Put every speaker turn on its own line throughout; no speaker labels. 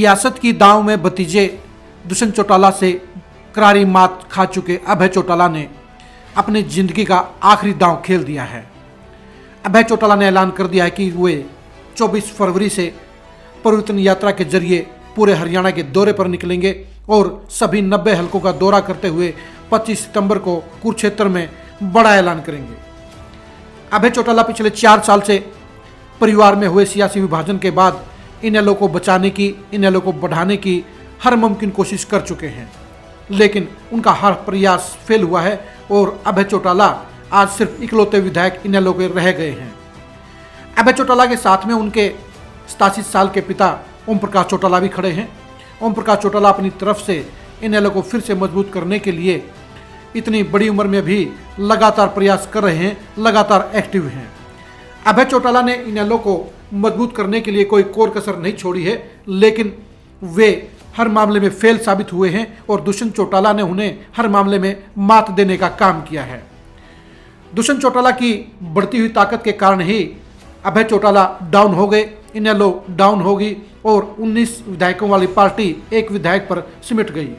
सियासत की दांव में भतीजे दुष्यंत चौटाला से करारी मात खा चुके अभय चौटाला ने अपनी जिंदगी का आखिरी दांव खेल दिया है। अभय चौटाला ने ऐलान कर दिया है कि वे 24 फरवरी से परिवर्तन यात्रा के जरिए पूरे हरियाणा के दौरे पर निकलेंगे और सभी 90 हलकों का दौरा करते हुए 25 सितंबर को कुरुक्षेत्र में बड़ा ऐलान करेंगे। अभय चौटाला पिछले 4 साल से परिवार में हुए सियासी विभाजन के बाद इनेलो को बचाने की, इनेलो को बढ़ाने की हर मुमकिन कोशिश कर चुके हैं, लेकिन उनका हर प्रयास फेल हुआ है और अभय चौटाला आज सिर्फ इकलौते विधायक इनेलो के रह गए हैं। अभय चौटाला के साथ में उनके 87 साल के पिता ओम प्रकाश चौटाला भी खड़े हैं। ओम प्रकाश चौटाला अपनी तरफ से इनेलो को फिर से मजबूत करने के लिए इतनी बड़ी उम्र में भी लगातार प्रयास कर रहे हैं, लगातार एक्टिव हैं। अभय चौटाला ने इनेलो को मजबूत करने के लिए कोई कोर कसर नहीं छोड़ी है, लेकिन वे हर मामले में फेल साबित हुए हैं और दुष्यंत चौटाला ने उन्हें हर मामले में मात देने का काम किया है। दुष्यंत चौटाला की बढ़ती हुई ताकत के कारण ही अभय चौटाला डाउन हो गए, इनेलो डाउन होगी और 19 विधायकों वाली पार्टी एक विधायक पर सिमट गई।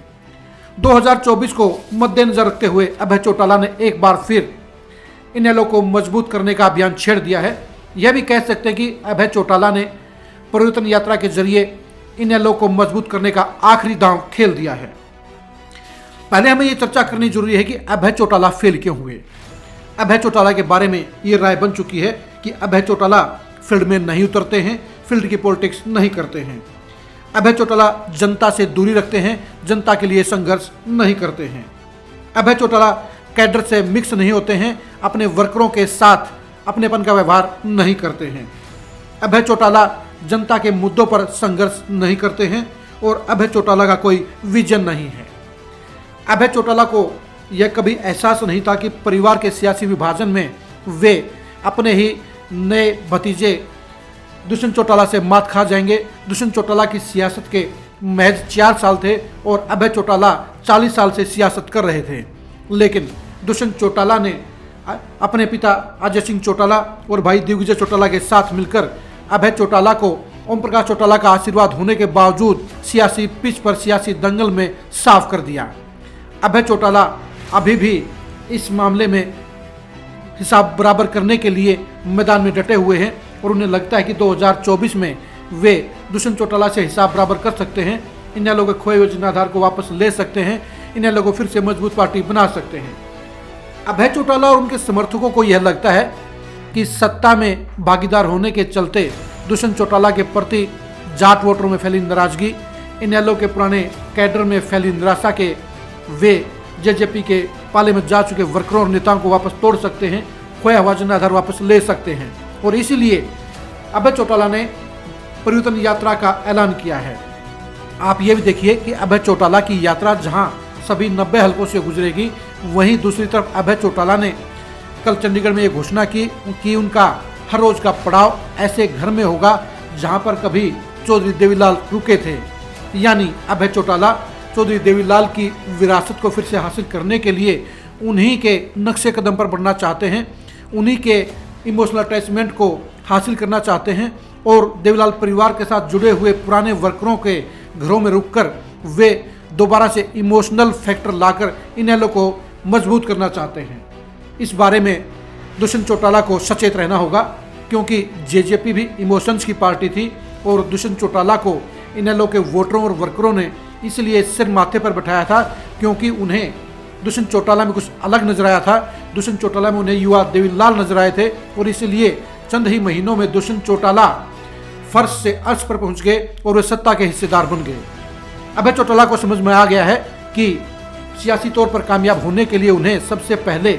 2024 को मद्देनजर रखते हुए अभय चौटाला ने एक बार फिर इनेलो को मजबूत करने का अभियान छेड़ दिया है। यह भी कह सकते हैं कि अभय चौटाला ने परिवर्तन यात्रा के जरिए इनेलो को मजबूत करने का आखिरी दांव खेल दिया है। पहले हमें यह चर्चा करनी जरूरी है कि अभय चौटाला फेल क्यों हुए। अभय चौटाला के बारे में ये राय बन चुकी है कि अभय चौटाला फील्ड में नहीं उतरते हैं, फील्ड की पॉलिटिक्स नहीं करते हैं। अभय चौटाला जनता से दूरी रखते हैं, जनता के लिए संघर्ष नहीं करते हैं। अभय चौटाला कैडर से मिक्स नहीं होते हैं, अपने वर्करों के साथ अपनेपन का व्यवहार नहीं करते हैं। अभय चौटाला जनता के मुद्दों पर संघर्ष नहीं करते हैं और अभय चौटाला का कोई विजन नहीं है। अभय चौटाला को यह कभी एहसास नहीं था कि परिवार के सियासी विभाजन में वे अपने ही नए भतीजे दुष्यंत चौटाला से मात खा जाएंगे। दुष्यंत चौटाला की सियासत के महज 4 साल थे और अभय चौटाला 40 साल से सियासत कर रहे थे, लेकिन दुष्यंत चौटाला ने अपने पिता अजय सिंह चौटाला और भाई दिग्विजय चौटाला के साथ मिलकर अभय चौटाला को ओम प्रकाश चौटाला का आशीर्वाद होने के बावजूद सियासी पिच पर, सियासी दंगल में साफ कर दिया। अभय चौटाला अभी भी इस मामले में हिसाब बराबर करने के लिए मैदान में डटे हुए हैं और उन्हें लगता है कि 2024 में वे दुष्यंत चौटाला से हिसाब बराबर कर सकते हैं, इनेलो के खोए हुए जनाधार को वापस ले सकते हैं, इनेलो को फिर से मजबूत पार्टी बना सकते हैं। अभय चौटाला और उनके समर्थकों को यह लगता है कि सत्ता में भागीदार होने के चलते दुष्यंत चौटाला के प्रति जाट वोटरों में फैली नाराजगी, इनेलो के पुराने कैडर में फैली निराशा के वे जेजेपी के पाले में जा चुके वर्करों और नेताओं को वापस तोड़ सकते हैं, खोया हुआ जनाधार वापस ले सकते हैं और इसीलिए अभय चौटाला ने परिवर्तन यात्रा का ऐलान किया है। आप ये भी देखिए कि अभय चौटाला की यात्रा जहां सभी 90 हलकों से गुजरेगी, वहीं दूसरी तरफ अभय चौटाला ने कल चंडीगढ़ में ये घोषणा की कि उनका हर रोज का पड़ाव ऐसे घर में होगा जहां पर कभी चौधरी देवीलाल रुके थे। यानी अभय चौटाला चौधरी देवीलाल की विरासत को फिर से हासिल करने के लिए उन्हीं के नक्शे कदम पर बढ़ना चाहते हैं, उन्हीं के इमोशनल अटैचमेंट को हासिल करना चाहते हैं और देवीलाल परिवार के साथ जुड़े हुए पुराने वर्करों के घरों में रुककर वे दोबारा से इमोशनल फैक्टर लाकर इनेलो को मजबूत करना चाहते हैं। इस बारे में दुष्यंत चौटाला को सचेत रहना होगा, क्योंकि जेजेपी भी इमोशंस की पार्टी थी और दुष्यंत चौटाला को इनेलो के वोटरों और वर्करों ने इसलिए सिर माथे पर बैठाया था क्योंकि उन्हें दुष्यंत चौटाला में कुछ अलग नजर आया था। दुष्यंत चौटाला में उन्हें युवा देवीलाल नजर आए थे और इसलिए चंद ही महीनों में दुष्यंत चौटाला फर्श से अर्श पर पहुंच गए और वे सत्ता के हिस्सेदार बन गए। अभय चौटाला को समझ में आ गया है कि सियासी तौर पर कामयाब होने के लिए उन्हें सबसे पहले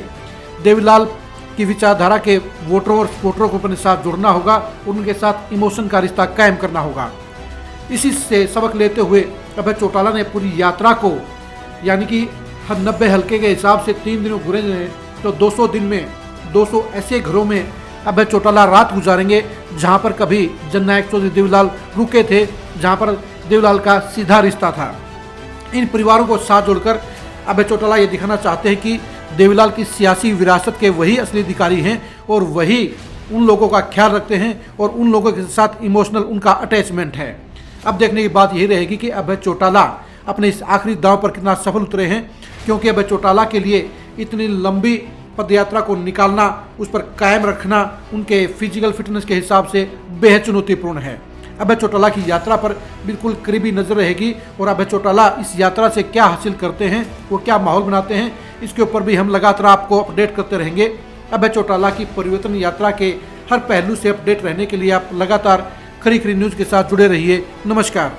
देवीलाल की विचारधारा के वोटरों और सपोर्टरों को अपने साथ जोड़ना होगा, उनके साथ इमोशन का रिश्ता कायम करना होगा। इसी से सबक लेते हुए अभय चौटाला ने पूरी यात्रा को, यानी कि हर 90 हल्के के हिसाब से 3 दिनों घुरे हैं, तो 200 दिन में 200 ऐसे घरों में अभय चौटाला रात गुजारेंगे जहां पर कभी जननायक चौधरी देवीलाल रुके थे, जहां पर देवीलाल का सीधा रिश्ता था। इन परिवारों को साथ जोड़कर अभय चौटाला ये दिखाना चाहते हैं कि देवीलाल की सियासी विरासत के वही असली अधिकारी हैं और वही उन लोगों का ख्याल रखते हैं और उन लोगों के साथ इमोशनल उनका अटैचमेंट है। अब देखने की बात यही रहेगी कि अभय चौटाला अपने इस आखिरी दांव पर कितना सफल उतरे हैं, क्योंकि अभय चौटाला के लिए इतनी लंबी पदयात्रा को निकालना, उस पर कायम रखना उनके फिजिकल फिटनेस के हिसाब से बेहद चुनौतीपूर्ण है। अभय चौटाला की यात्रा पर बिल्कुल करीबी नजर रहेगी और अभय चौटाला इस यात्रा से क्या हासिल करते हैं, वो क्या माहौल बनाते हैं, इसके ऊपर भी हम लगातार आपको अपडेट करते रहेंगे। अभय चौटाला की परिवर्तन यात्रा के हर पहलू से अपडेट रहने के लिए आप लगातार खरी खरी न्यूज़ के साथ जुड़े रहिए। नमस्कार।